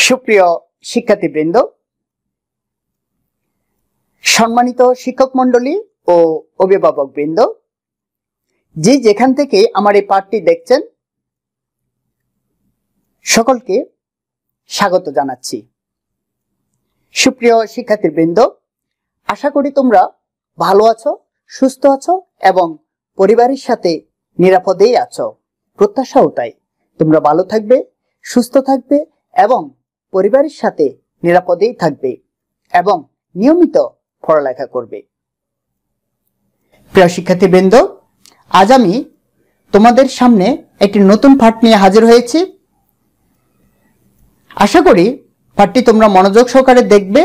সুপ্রিয় শিক্ষার্থীবৃন্দ, সম্মানিত শিক্ষক মণ্ডলী ও অভিভাবকবৃন্দ, যে যেখান থেকে আমার এই পাঠটি দেখছেন সকলকে স্বাগত জানাচ্ছি। সুপ্রিয় শিক্ষার্থীবৃন্দ, আশা করি তোমরা ভালো আছো, সুস্থ আছো এবং পরিবারের সাথে নিরাপদেই আছো। প্রত্যাশাও তাই, তোমরা ভালো থাকবে, সুস্থ থাকবে এবং পরিবারের সাথে নিরাপদেই থাকবে এবং নিয়মিত পড়ালেখা করবে। প্রিয় শিক্ষার্থীবৃন্দ, আজ আমি তোমাদের সামনে একটি নতুন পাঠ নিয়ে হাজির হয়েছি। আশা করি পাঠটি তোমরা মনোযোগ সহকারে দেখবে।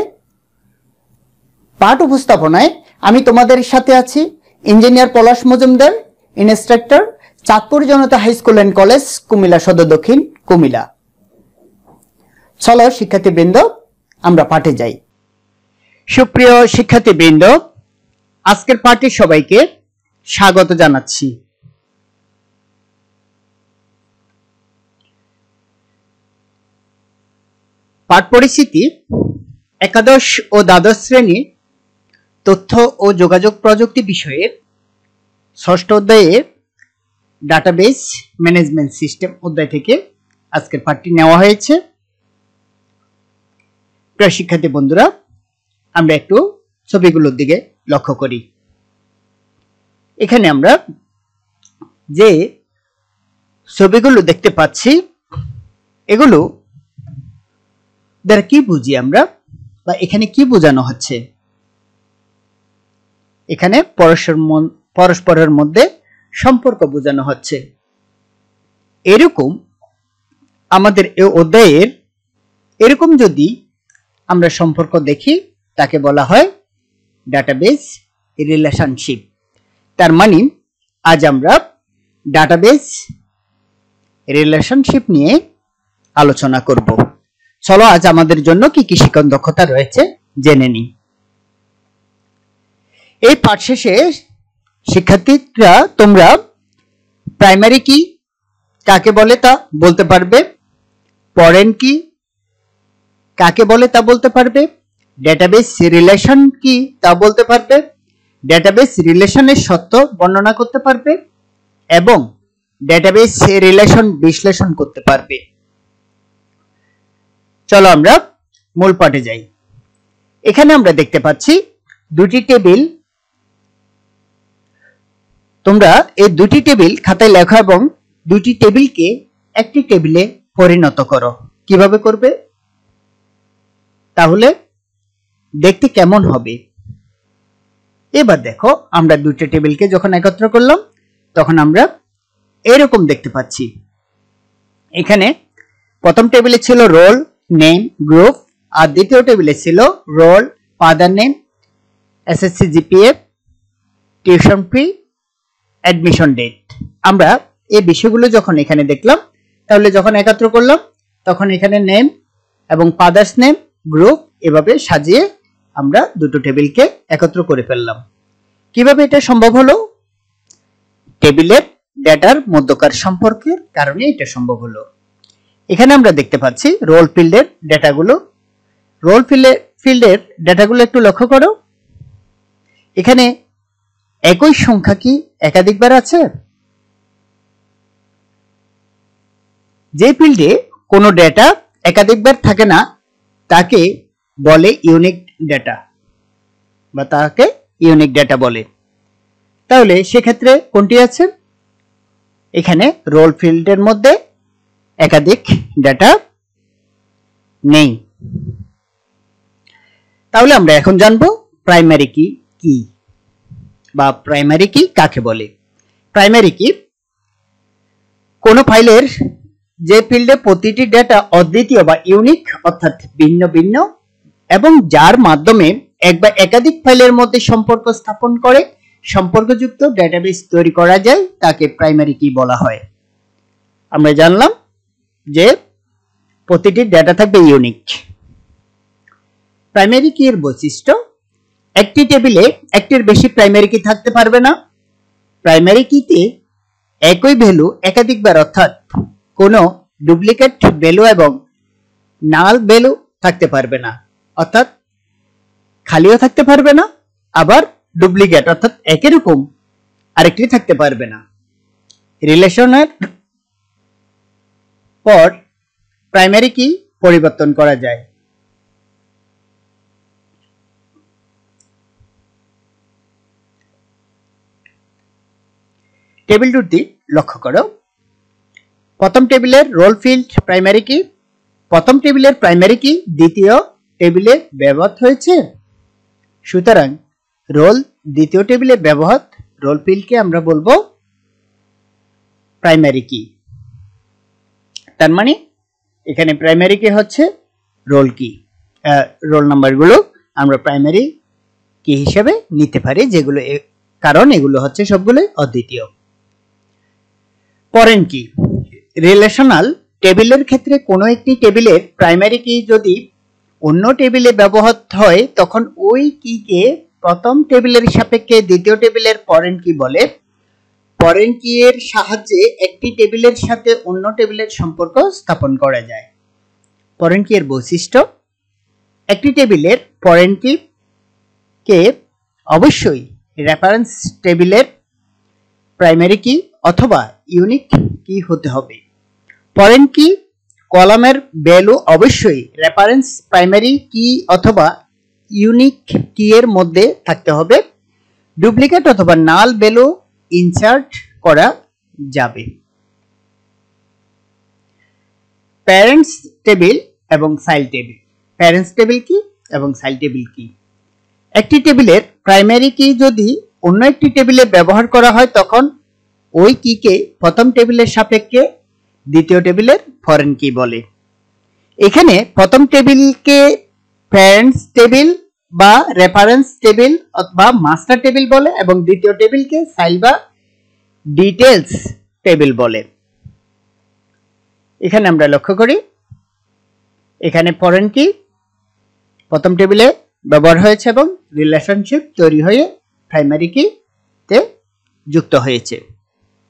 পাঠ উপস্থাপনায় আমি তোমাদের সাথে আছি engineer Palash Majumdar, instructor, Chandpur Janata high school and college, Comilla Sadar Dakshin, Comilla. চলো শিক্ষার্থীবৃন্দ, আমরা পাঠে যাই। সুপ্রিয় শিক্ষার্থীবৃন্দ, আজকের পাঠে সবাইকে স্বাগত জানাচ্ছি। পাঠ পরিচিতি: একাদশ ও দ্বাদশ শ্রেণী তথ্য ও যোগাযোগ প্রযুক্তি বিষয়ের ষষ্ঠ অধ্যায়ে ডাটাবেস ম্যানেজমেন্ট সিস্টেম অধ্যায় থেকে আজকের পাঠটি নেওয়া হয়েছে। প্রিয় শিক্ষার্থী বন্ধুরা, আমরা একটু ছবিগুলোর দিকে লক্ষ্য করি। এখানে আমরা যে ছবিগুলো দেখতে পাচ্ছি, এগুলো দ্বারা কি বুঝি আমরা, বা এখানে কি বোঝানো হচ্ছে? এখানে পরস্পরের মধ্যে সম্পর্ক বোঝানো হচ্ছে। এরকম আমাদের এই অধ্যায়ের এরকম যদি আমরা সম্পর্ক দেখি, তাকে বলা হয় ডাটাবেস রিলেশনশিপ। তার মানে আজ আমরা ডাটাবেস রিলেশনশিপ নিয়ে আলোচনা করব। চলো আজ আমাদের জন্য কি কি শিক্ষণ দক্ষতা রয়েছে জেনে নিই। এই পাঠ শেষে শিক্ষার্থীরা তোমরা প্রাইমারি কি কাকে বলে তা বলতে পারবে, ফরেন কি কাকে বলে তা বলতে পারবে, ডেটাবেস রিলেশন কি তা বলতে পারবে, ডেটাবেস রিলেশনের সত্য বর্ণনা করতে পারবে এবং ডেটাবেস রিলেশন বিশ্লেষণ করতে পারবে। চলো আমরা মূল পাঠে যাই। এখানে আমরা দেখতে পাচ্ছি দুটি টেবিল। তোমরা এই দুটি টেবিল খাতায় লেখো এবং দুটি টেবিলকে একটি টেবিলে পরিণত করো। কিভাবে করবে? তাহলে দেখতে কেমন হবে? এবার দেখো, আমরা দুটি টেবিলকে যখন একত্র করলাম তখন আমরা এরকম দেখতে পাচ্ছি। এখানে প্রথম টেবিলে ছিল রোল, নেম, গ্রুপ, আর দ্বিতীয় টেবিলে ছিল roll, father name, SSC GPA, tuition fee, admission date. আমরা এই বিষয়গুলো যখন এখানে দেখলাম, তাহলে যখন একত্র করলাম তখন এখানে নেম এবং ফাদার্স নেম, গ্রুপ এভাবে সাজিয়ে আমরা দুটো টেবিলকে একত্র করে ফেললাম। কিভাবে এটা সম্ভব হলো? টেবিলের ডেটার মধ্যকার সম্পর্কের কারণে এটা সম্ভব হলো। এখানে আমরা দেখতে পাচ্ছি রোল ফিল্ডের ডেটাগুলো। রোল ফিল্ডের ডেটাগুলো একটু লক্ষ্য করো। এখানে একই সংখ্যা কি একাধিকবার আছে? যে ফিল্ডে কোনো ডেটা একাধিকবার থাকে না তাকে বলে ইউনিক ডেটা, বা তাকে ইউনিক ডেটা বলে। তাহলে সেক্ষেত্রে কোনটি আছে? এখানে রোল ফিল্ডের মধ্যে একাধিক ডেটা নেই। তাহলে আমরা এখন জানবো প্রাইমারি কি কি, বা প্রাইমারি কি কাকে বলে। প্রাইমারি কি কোন ফাইলের যে ফিল্ডে প্রতিটি ডেটা অদ্বিতীয় বা ইউনিক, অর্থাৎ ভিন্ন ভিন্ন, এবং যার মাধ্যমে এক বা একাধিক ফাইলের মধ্যে সম্পর্ক স্থাপন করে সম্পর্কযুক্ত ডেটাবেস তৈরি করা যায়, তাকে প্রাইমারি কি বলা হয়। আমরা জানলাম যে প্রতিটি ডেটা থাকবে ইউনিক। প্রাইমারি কি এর বৈশিষ্ট্য: একটি টেবিলে একটির বেশি প্রাইমারি কি থাকতে পারবে না। প্রাইমারি কিতে একই ভ্যালু একাধিকবার, অর্থাৎ কোনো ডুপ্লিকেট ভ্যালু এবং নাল ভ্যালু থাকতে পারবে না, অর্থাৎ খালিও থাকতে পারবে না, আবার ডুপ্লিকেট অর্থাৎ একই রকম আরেকটি থাকতে পারবে না। রিলেশনের পর প্রাইমারি কি পরিবর্তন করা যায়। টেবিল 2টি লক্ষ্য করো। প্রথম টেবিলের রোল ফিল্ড প্রাইমারি কি, প্রথম টেবিলের প্রাইমারি কি দ্বিতীয় টেবিলে ব্যবহৃত হয়েছে, সুতরাং রোল দ্বিতীয় টেবিলে ব্যবহৃত রোল ফিল্ডকে আমরা বলবো প্রাইমারি কি। তার মানে এখানে প্রাইমারি কি হচ্ছে রোল কি, রোল নাম্বারগুলো আমরা প্রাইমারি কি হিসেবে নিতে পারি, যেগুলো কারণ এগুলো হচ্ছে সবগুলো অদ্বিতীয়। ফরেন কি, রিলেশনাল টেবিলের ক্ষেত্রে কোনো একটি টেবিলের প্রাইমারি কি যদি অন্য টেবিলে ব্যবহৃত হয় তখন ওই কিকে প্রথম টেবিলের সাপেক্ষে দ্বিতীয় টেবিলের ফরেন কি বলে। ফরেন কি এর সাহায্যে একটি টেবিলের সাথে অন্য টেবিলের সম্পর্ক স্থাপন করা যায়। ফরেন কি এর বৈশিষ্ট্য, একটি টেবিলের ফরেন কি কে অবশ্যই রেফারেন্স টেবিলের প্রাইমারি কি অথবা ইউনিক কি হতে হবে। ফরেন কি কলামের ভ্যালু অবশ্যই রেফারেন্স প্রাইমারি কি অথবা ইউনিক কি এর মধ্যে থাকতে হবে। ডুপ্লিকেট অথবা নাল ভ্যালু ইনসার্ট করা যাবে। প্যারেন্টস টেবিল এবং চাইল্ড টেবিল। প্যারেন্টস টেবিল কি এবং চাইল্ড টেবিল কি, একটি টেবিলের প্রাইমারি কি যদি অন্য একটি টেবিলে ব্যবহার করা হয় তখন ওই কিকে প্রথম টেবিলের সাপেক্ষে দ্বিতীয় টেবিলের ফরেন কি বলে। এখানে প্রথম টেবিলকে প্যারেন্টস টেবিল বা রেফারেন্স টেবিল বা মাস্টার টেবিল বলে এবং দ্বিতীয় টেবিলকে চাইল্ড বা ডিটেইলস টেবিল বলে। এখানে আমরা লক্ষ্য করি এখানে ফরেন কি প্রথম টেবিলে ব্যবহার হয়েছে এবং রিলেশনশিপ তৈরি হয়ে প্রাইমারি কি তে যুক্ত হয়েছে।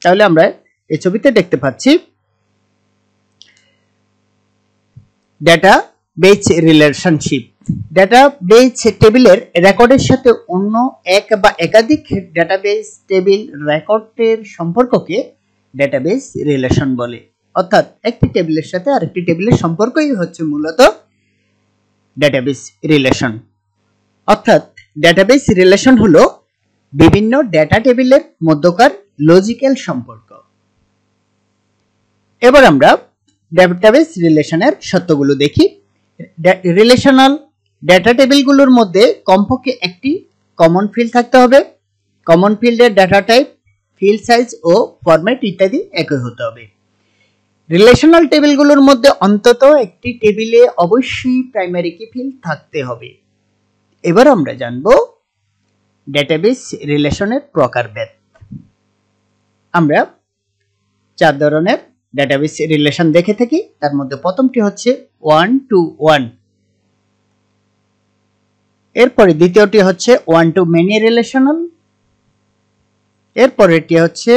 তাহলে আমরা এই ছবিতে দেখতে পাচ্ছি data base relationship. Data base টেবিলের রেকর্ডের সাথে অন্য এক বা একাধিক ডেটাবেস টেবিল রেকর্ডের সম্পর্ককে ডেটাবেস রিলেশন বলে। অর্থাৎ একটি টেবিলের সাথে আরেকটি টেবিলের সম্পর্কই হচ্ছে মূলত ডেটাবেস রিলেশন। অর্থাৎ ডেটাবেস রিলেশন হলো বিভিন্ন ডেটা টেবিলের মধ্যকার লজিক্যাল সম্পর্ক। এবার আমরা ডেটাবেস রিলেশনের শর্তগুলো দেখি। রিলেশনাল ডেটা টেবিলগুলোর মধ্যে কমপক্ষে একটি কমন ফিল্ড থাকতে হবে। কমন ফিল্ডের ডেটা টাইপ, ফিল্ড সাইজ ও ফরম্যাট ইত্যাদি একই হতে হবে। রিলেশনাল টেবিলগুলোর মধ্যে অন্তত একটি টেবিলে অবশ্যই প্রাইমারি কি ফিল্ড থাকতে হবে। এবার আমরা জানব ডেটাবেস রিলেশনের প্রকারভেদ। আমরা 4 ধরনের ডেটাবেস রিলেশন দেখে থাকি। তার মধ্যে প্রথমটি হচ্ছে 1 to 1, এরপরে দ্বিতীয়টি হচ্ছে 1 to many রিলেশনাল, এরপরেরটি হচ্ছে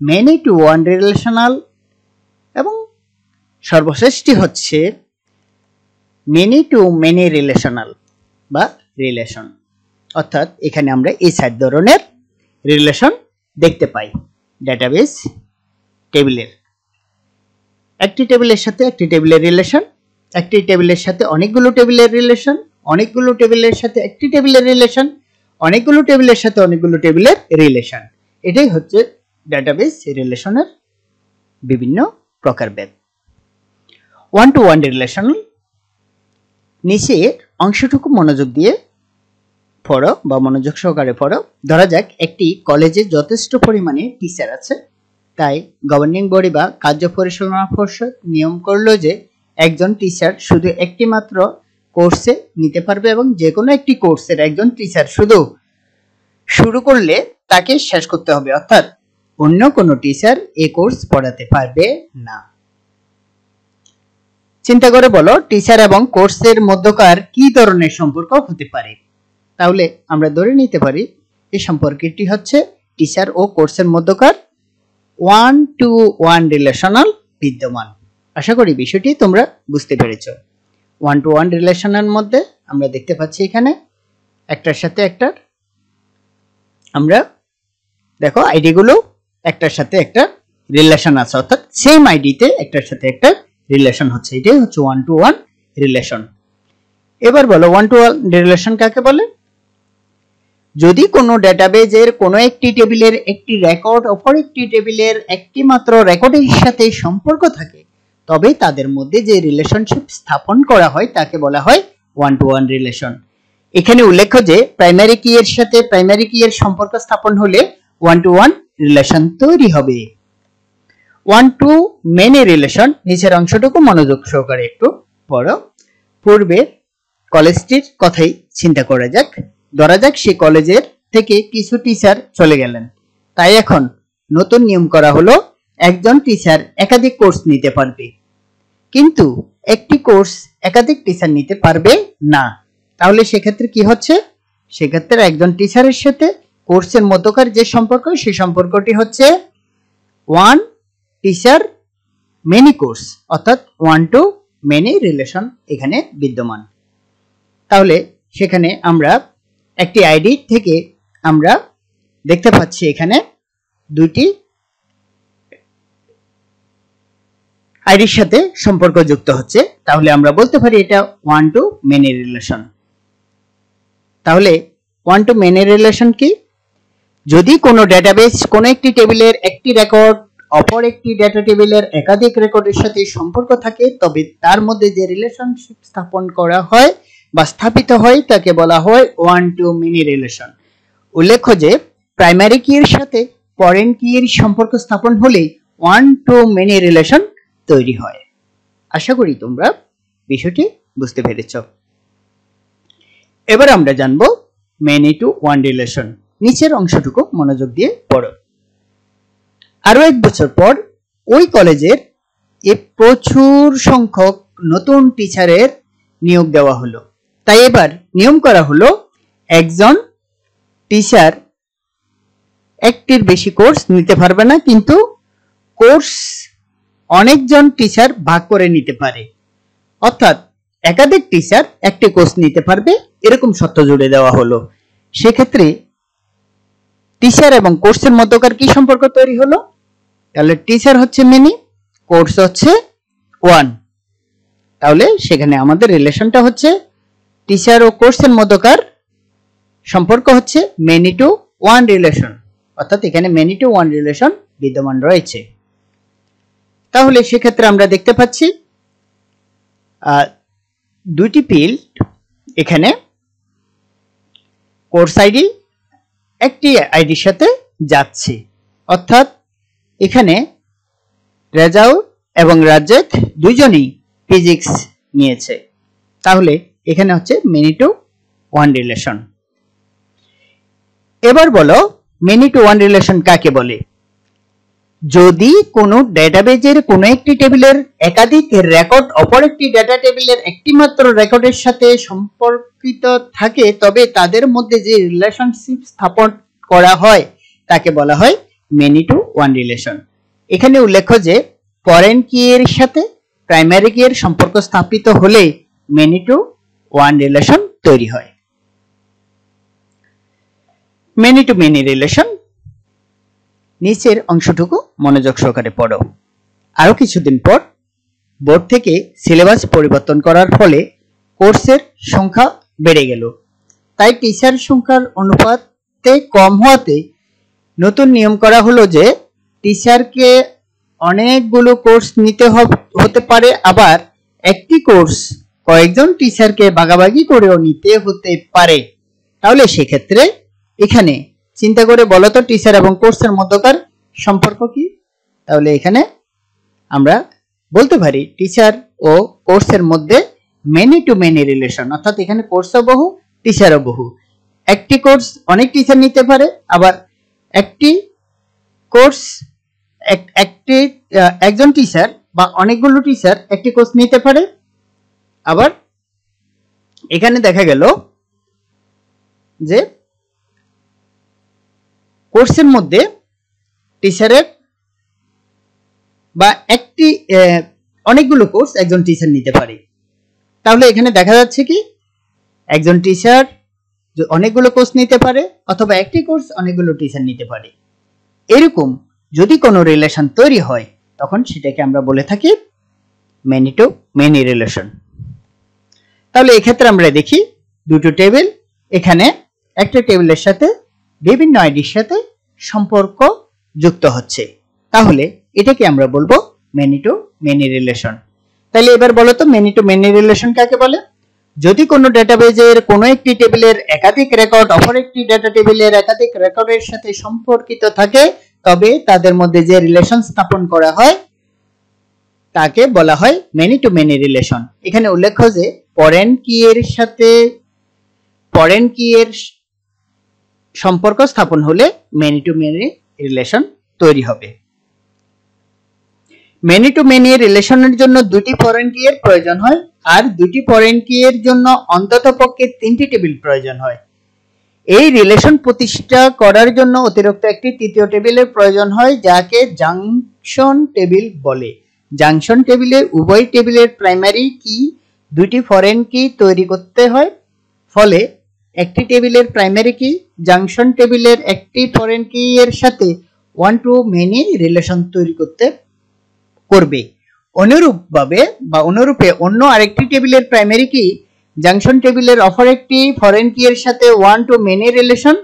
many to 1 রিলেশনাল এবং সর্বশেষটি হচ্ছে many to many রিলেশনাল বা রিলেশন। অর্থাৎ এখানে আমরা এই 4 ধরনের রিলেশন দেখতে পাই ডেটাবেস টেবিলের। একটি টেবিলের সাথে একটি টেবিলের রিলেশন, একটি টেবিলের সাথে অনেকগুলো টেবিলের রিলেশন, অনেকগুলো টেবিলের সাথে একটি টেবিলের রিলেশন, অনেকগুলো টেবিলের সাথে অনেকগুলো টেবিলের রিলেশন। এটাই হচ্ছে ডেটাবেস রিলেশনের বিভিন্ন প্রকারভেদ। 1 to 1 রিলেশনাল, নিচে অংশটুকু মনোযোগ দিয়ে পড়ো বা মনোযোগ সহকারে পড়ো। ধরা যাক একটি কলেজে যথেষ্ট পরিমাণে টিচার আছে, তাই গভর্নিং বডি বা কার্য পরিচালনা পর্ষদ নিয়ম করলো যে একজন টিচার শুধু একটি মাত্র কোর্সে নিতে পারবে এবং যে কোনো একটি কোর্সের একজন টিচার শুরু করলে তাকে শেষ করতে হবে, অর্থাৎ অন্য কোনো টিচার এই কোর্স পড়াতে পারবে না। চিন্তা করে বলো টিচার এবং কোর্সের মধ্যকার কি ধরনের সম্পর্ক হতে পারে। তাহলে আমরা ধরে নিতে পারি এই সম্পর্কটি হচ্ছে টিচার ও কোর্সের মধ্যকার 1 to 1 রিলেশনাল বিদ্যমান। আশা করি বিষয়টি তোমরা বুঝতে পেরেছো। ওয়ান টু ওয়ান রিলেশনের মধ্যে আমরা দেখতে পাচ্ছি এখানে একটার সাথে একটার আমরা দেখো আইডি গুলো একটার সাথে একটা রিলেশন আছে, অর্থাৎ সেম আইডিতে একটার সাথে একটা রিলেশন হচ্ছে, এটাই হচ্ছে ওয়ান টু ওয়ান রিলেশন। এবার বলো ওয়ান টু ওয়ান রিলেশন কাকে বলে? যদি কোনো ডেটাবেজের কোনো একটি টেবিলের একটি রেকর্ড অপর একটি টেবিলের একটি মাত্র রেকর্ডের সাথে সম্পর্ক থাকে তবে তাদের মধ্যে যে রিলেশনশিপ স্থাপন করা হয় তাকে বলা হয় ওয়ান টু ওয়ান রিলেশন। এখানে উল্লেখ্য যে প্রাইমারি কি এর সাথে প্রাইমারি কি এর সম্পর্ক স্থাপন হলে ওয়ান টু ওয়ান রিলেশন তৈরি হবে। ওয়ান টু মেনি রিলেশন, নিচের অংশটুকু মনোযোগ সহকারে একটু পড়ো। পূর্বে কলেজটির কথাই চিন্তা করা যাক। ধরা যাক সেই কলেজের থেকে কিছু টিচার চলে গেলেন, তাই এখন নতুন নিয়ম করা হলো একজন টিচার একাধিক কোর্স নিতে পারবে, কিন্তু একটি কোর্স একাধিক টিচার নিতে পারবে না। তাহলে সেক্ষেত্রে কি হচ্ছে? সেক্ষেত্রে একজন টিচারের সাথে কোর্সের মধ্যকার যে সম্পর্ক সেই সম্পর্কটি হচ্ছে ওয়ান টিচার মেনি কোর্স, অর্থাৎ ওয়ান টু মেনি রিলেশন এখানে বিদ্যমান। তাহলে সেখানে আমরা একটি আইডি থেকে আমরা দেখতে পাচ্ছি এখানে দুইটি আইডির সাথে সম্পর্ক যুক্ত হচ্ছে, তাহলে আমরা বলতে পারি এটা ওয়ান টু মেনি রিলেশন। তাহলে ওয়ান টু মেনি রিলেশন কি? যদি কোনো ডেটাবেস কোনো একটি টেবিলের একটি রেকর্ড অপর একটি ডেটা টেবিলের একাধিক রেকর্ডের সাথে সম্পর্ক থাকে তবে তার মধ্যে যে রিলেশনশিপ স্থাপন করা হয় বা স্থাপিত হয় তাকে বলা হয় ওয়ান টু মেনি রিলেশন। উল্লেখ্য যে প্রাইমারি কি এর সাথে ফরেন কি এর সম্পর্ক স্থাপন হলে ওয়ান টু মেনি রিলেশন তৈরি হয়। আশা করি তোমরা বিষয়টি বুঝতে পেরেছ। এবার আমরা জানবো মেনি টু ওয়ান রিলেশন। নিচের অংশটুকু মনোযোগ দিয়ে পড়ো। আরো এক বছর পর ওই কলেজের প্রচুর সংখ্যক নতুন টিচারের নিয়োগ দেওয়া হলো, তাই এবার নিয়ম করা হলো একজন টিচার একটির বেশি কোর্স নিতে পারবে না, কিন্তু কোর্স অনেকজন টিচার ভাগ করে নিতে পারে, অর্থাৎ একাধিক টিচার একটি কোর্স নিতে পারবে এরকম শর্ত জুড়ে দেওয়া হলো। সেক্ষেত্রে টিচার এবং কোর্সের মধ্যকার কি সম্পর্ক তৈরি হলো? তাহলে টিচার হচ্ছে মেনি, কোর্স হচ্ছে ওয়ান। তাহলে সেখানে আমাদের রিলেশনটা হচ্ছে টিচার ও কোর্সের মধ্যকার সম্পর্ক হচ্ছে মেনি টু ওয়ান রিলেশন, অর্থাৎ এখানে মেনি টু ওয়ান রিলেশন বিদ্যমান রয়েছে। তাহলে সেক্ষেত্রে আমরা দেখতে পাচ্ছি দুইটি ফিল্ড, এখানে কোর্স আইডি একটি আইডির সাথে যাচ্ছে, অর্থাৎ এখানে রেজাউ এবং রাজ্জাক দুইজনই ফিজিক্স নিয়েছে, তাহলে এখানে হচ্ছে মেনি টু ওয়ান রিলেশন। এবার বলো মেনি টু ওয়ান রিলেশন কাকে বলে? যদি কোনো ডেটাবেজের কোনো একটি টেবিলের একাধিক রেকর্ড অপর একটি ডেটা টেবিলের একটি মাত্র রেকর্ডের সাথে সম্পর্কিত থাকে তবে তাদের মধ্যে যে রিলেশনশিপ স্থাপন করা হয় তাকে বলা হয় মেনি টু ওয়ান রিলেশন। এখানে উল্লেখ্য যে ফরেন কি এর সাথে প্রাইমারি কি এর সম্পর্ক স্থাপিত হলে মেনি টু ওয়ান রিলেশন তৈরি হয়। মেনি টু মেনি রিলেশন, নিচের অংশটুকু মনোযোগ সহকারে পড়ো। আরো কিছুদিন পর বোর্ড থেকে সিলেবাস পরিবর্তন করার ফলে কোর্সের সংখ্যা বেড়ে গেল, তাই টিচার সংখ্যার অনুপাতে কম হওয়াতে নতুন নিয়ম করা হলো যে টিচারকে অনেকগুলো কোর্স নিতে হতে পারে, আবার একটি কোর্স কয়েকজন টিচারকে ভাগাভাগি করেও নিতে হতে পারে। তাহলে সেক্ষেত্রে এখানে চিন্তা করে বলো তো টিচার এবং কোর্সের মধ্যকার সম্পর্ক কি? তাহলে এখানে আমরা বলতে পারি টিচার ও কোর্সের মধ্যে মেনি টু মেনি রিলেশন, অর্থাৎ এখানে কোর্সও বহু টিচারও বহু। একটি কোর্স অনেক টিচার নিতে পারে, আবার একটি কোর্স একজন টিচার বা অনেকগুলো টিচার একটি কোর্স নিতে পারে। আবার এখানে দেখা গেল যে কোর্সের মধ্যে টিচারের বা অনেকগুলো কোর্স একজন টিচার নিতে পারে। তাহলে এখানে দেখা যাচ্ছে কি একজন টিচার অনেকগুলো কোর্স নিতে পারে অথবা একটি কোর্স অনেকগুলো টিচার নিতে পারে। এরকম যদি কোনো রিলেশন তৈরি হয় তখন সেটাকে আমরা বলে থাকি মেনি টু মেনি রিলেশন। তাহলে এক্ষেত্রে আমরা দেখি দুটো টেবিল, এখানে একটা টেবিলের সাথে বিভিন্ন আইডির সাথে সম্পর্ক যুক্ত হচ্ছে, তাহলে এটাকে আমরা বলবো মেনি টু মেনি রিলেশন। তাহলে এবার বলো তো মেনি টু মেনি রিলেশন কাকে বলে? যদি কোনো ডেটাবেজের কোনো একটি টেবিলের একাধিক রেকর্ড অপর একটি ডেটা টেবিলের একাধিক রেকর্ডের সাথে সম্পর্কিত থাকে তবে তাদের মধ্যে যে রিলেশন স্থাপন করা হয় তাকে বলা হয় মেনি টু মেনি রিলেশন। এখানে উল্লেখ্য যে ফরেন কি এর সাথে ফরেন কি এর সম্পর্ক স্থাপন হলে মেনি টু মেনি রিলেশন তৈরি হবে। মেনি টু মেনি রিলেশনের জন্য দুটি ফরেন কি এর প্রয়োজন হয় আর দুটি ফরেন কি এর জন্য অন্ততপক্ষে 3টি টেবিল প্রয়োজন হয়। এই রিলেশন প্রতিষ্ঠা করার জন্য অতিরিক্ত একটি তৃতীয় টেবিলের প্রয়োজন হয় যাকে জাংশন টেবিল বলে। জাংশন টেবিলে উভয় টেবিলের প্রাইমারি কি দুটি ফরেন কি তৈরি করতে হয়, ফলে একটি টেবিলের প্রাইমারি কি জাংশন টেবিলের একটি ফরেন কি এর সাথে ওয়ান টু মেনি রিলেশন তৈরি করবে। অনুরূপে অন্য আরেকটি টেবিলের প্রাইমারি কি জাংশন টেবিলের অপর একটি ফরেন কি এর সাথে ওয়ান টু মেনি রিলেশন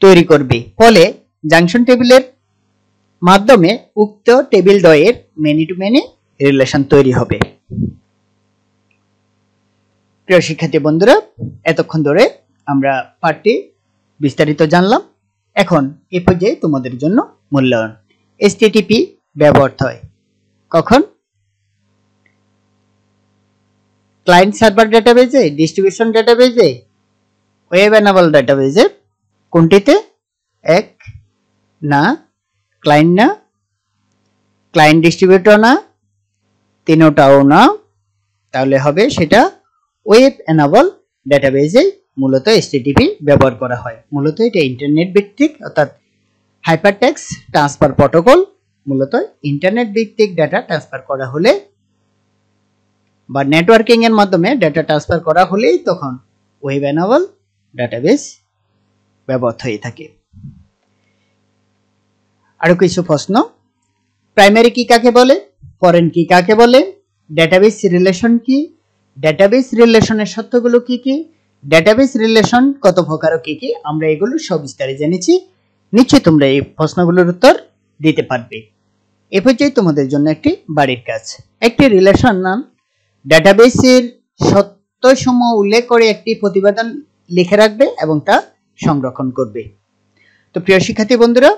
তৈরি করবে, ফলে জাংশন টেবিলের মাধ্যমে উক্ত টেবিল দ্বয়ের মেনি টু মেনি রিলেশন তৈরি হবে। প্রিয় শিক্ষার্থী বন্ধুরা, এতক্ষণ ধরে আমরা পাঠটি বিস্তারিত জানলাম। এখন এই পর্যায়ে তোমাদের জন্য মূল্যায়ন। HTTP ব্যবহৃত হয় কখন? ক্লায়েন্ট সার্ভার ডেটাবেজে, ডিস্ট্রিবিউশন ডেটাবেজে, ওয়েব এনেবল ডেটাবেজে। কোনটিতে? এক না, ক্লায়েন্ট না, ক্লায়েন্ট ডিস্ট্রিবিউটর না, তিনোটাও না, তাহলে হবে সেটা ওয়েব এনেবল ডেটাবেজে মূলত HTTP ব্যবহার করা হয়। মূলত এটা ইন্টারনেট ভিত্তিক অর্থাৎ হাইপারটেক্সট ট্রান্সফার প্রোটোকল। মূলত ইন্টারনেট ভিত্তিক ডেটা ট্রান্সফার করা হলে বা নেটওয়ার্কিং এর মাধ্যমে ডেটা ট্রান্সফার করা হলেই তখন ওয়েব এনেবল ডেটাবেজ ব্যবহৃত হয়ে থাকে। আরো কিছু প্রশ্ন। প্রাইমারি কি কাকে বলে? ফরেন কি কাকে বলে? ডেটাবেজ রিলেশন কি? ডেটাবেজ রিলেশনের শর্তগুলো কি কি? ডেটাবেজ রিলেশন কত প্রকার ও কি কি? আমরা এগুলো সব বিস্তারিত জেনেছি। নিশ্চয়ই তোমরা এই প্রশ্নগুলোর উত্তর দিতে পারবে। এ পর্যায়ে তোমাদের জন্য একটি বাড়ির কাজ। একটি রিলেশন নাম ডেটাবেজের সত্যসমূহ উল্লেখ করে একটি প্রতিবেদন লিখে রাখবে এবং তা সংরক্ষণ করবে। তো প্রিয় শিক্ষার্থী বন্ধুরা,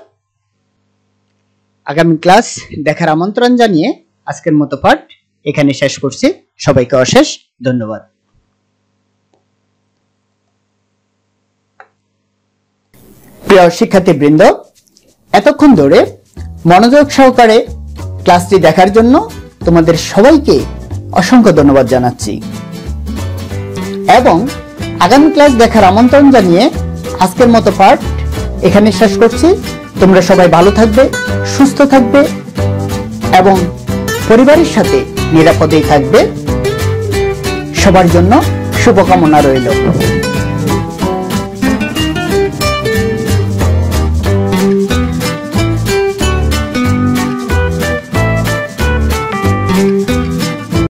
আগামী ক্লাস দেখার আমন্ত্রণ জানিয়ে আজকের মতো পাঠ এখানে শেষ করছি। সবাইকে অশেষ ধন্যবাদ। প্রিয় শিক্ষার্থীবৃন্দ, এতক্ষণ ধরে মনোযোগ সহকারে ক্লাসটি দেখার জন্য তোমাদের সবাইকে অসংখ্য ধন্যবাদ জানাচ্ছি এবং আগামী ক্লাস দেখার আমন্ত্রণ জানিয়ে আজকের মতো পাঠ এখানে শেষ করছি। তোমরা সবাই ভালো থাকবে, সুস্থ থাকবে এবং পরিবারের সাথে নিরাপদেই থাকবে। সবার জন্য শুভকামনা রইল।